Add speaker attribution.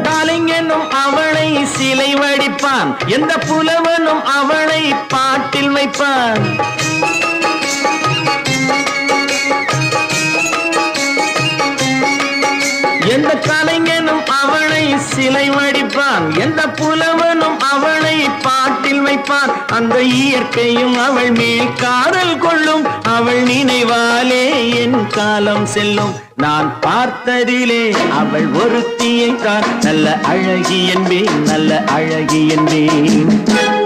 Speaker 1: கலைஞனும் அவளை சிலை வடிப்பான், எந்த புலவனும் அவளை பாட்டில் வைப்பான். எந்த கலைஞனும் அவளை சிலை வடிப்பான், எந்த புலவனும் அவளை பாட்டில் வைப்பான். அந்த இயற்கையும் அவள் மேல் காதல் கொள்ளும், அவள் நினைவாலே என் காலம் செல்லும். நான் பார்த்ததிலே அவள் ஒருத்தியை தான் நல்ல அழகி என்பேன், நல்ல அழகி என்பேன்.